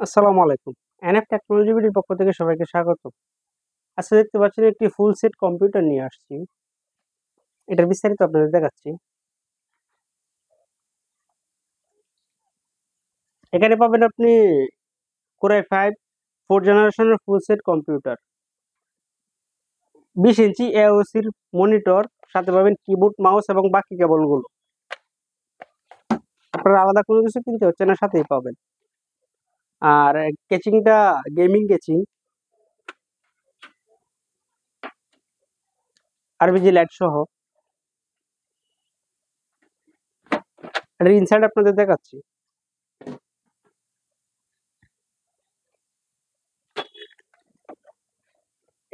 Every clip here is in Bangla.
আসসালামু আলাইকুম। এনএফ টেকনোলজি বিডির পক্ষ থেকে সবাইকে স্বাগত। আজকে দেখতে পাচ্ছেন একটি ফুল সেট কম্পিউটার নিয়ে আসছি। এটার বিস্তারিত আপনাদের দেখাচ্ছি। এখানে পাবেন আপনি Core i5 4th জেনারেশনের ফুল সেট কম্পিউটার, 20 ইঞ্চি AOC মনিটর, সাথে পাবেন কিবোর্ড, মাউস এবং বাকি কেবলগুলো। আপনারা আলাদা কোনো কিছু কিনতে হচ্ছে না, সাথেই পাবেন। আর কেচিংটা গেমিং কেচিং, আরবিজি লাইট সহ। এটার ইনসাইড আপনাদের দেখাচ্ছি।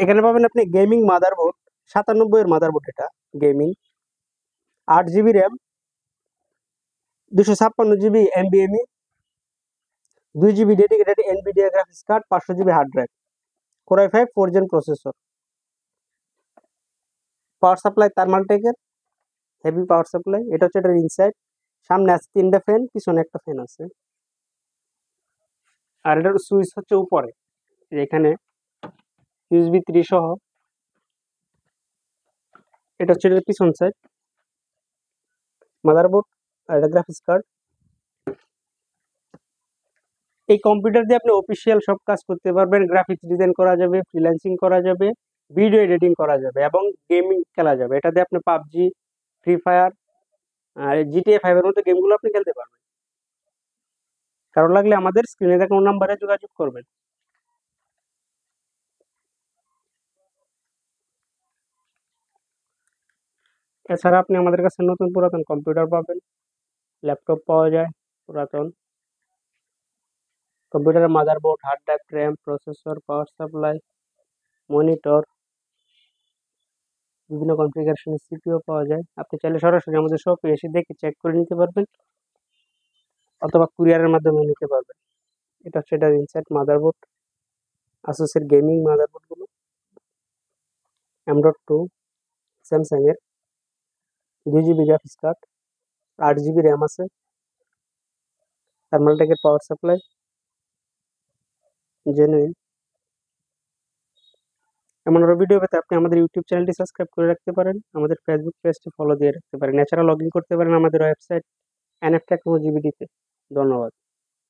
এখানে পাবেন আপনি গেমিং মাদারবোর্ড, 97 এর মাদারবোর্ড, এটা gaming, 8 GB RAM, 256 GB NVMe, 2 GB dedicated NVIDIA graphics card, 500 GB hard drive, Core i5 4th gen processor. Power supply থার্মালটেকের হেভি পাওয়ার সাপ্লাই। এটা হচ্ছে এটার ইনসাইড। সামনে আছে 3টা ফ্যান, পিছনে একটা ফ্যান আছে। আর এটার সুইচ হচ্ছে উপরে, এখানে USB 3 সহ। এটা হচ্ছে এটার পিছন সাইড, মাদারবোর্ড আর এটা গ্রাফিক্স কার্ড। এই কম্পিউটার দিয়ে আপনি অফিসিয়াল সব কাজ করতে পারবেন। গ্রাফিক্স ডিজাইন করা যাবে, ফ্রিল্যান্সিং করা যাবে, ভিডিও এডিটিং করা যাবে এবং গেমিং খেলা যাবে। এটা দিয়ে আপনি পাবজি, ফ্রি ফায়ার আর GTA 5 এর মতো গেমগুলো আপনি খেলতে পারবেন। কারণ লাগলে আমাদের স্ক্রিনে দেখানো নাম্বারে যোগাযোগ করবেন। এছাড়া আপনি আমাদের কাছে নতুন পুরাতন কম্পিউটার পাবেন, ল্যাপটপ পাওয়া যায় পুরাতন। কম্পিউটারের motherboard, hard drive, RAM, processor, power supply, monitor, বিভিন্ন কনফিগারেশনের সিপিইউ পাওয়া যায়। আপনি চাইলে সরাসরি আমাদের শপে এসে দেখে চেক করে নিতে পারবেন, অথবা কুরিয়ারের মাধ্যমে নিতে পারবেন। এটা হচ্ছে এটার ইনসাইড মাদারবোর্ড, আসুসের গেমিং মাদারবোর্ডগুলো, M.2 স্যামসাং এর, 2 GB graphics card, 8 GB RAM আছে, থার্মালটেকের পাওয়ার সাপ্লাই, জেনুইন। এমন আরো ভিডিও পেতে আপনি আমাদের ইউটিউব চ্যানেলটি সাবস্ক্রাইব করে রাখতে পারেন, আমাদের ফেসবুক পেজটি ফলো দিয়ে রাখতে পারেন। এছাড়া লগ ইন করতে পারেন আমাদের ওয়েবসাইট NF টেকনোলজি বিডিতে। ধন্যবাদ।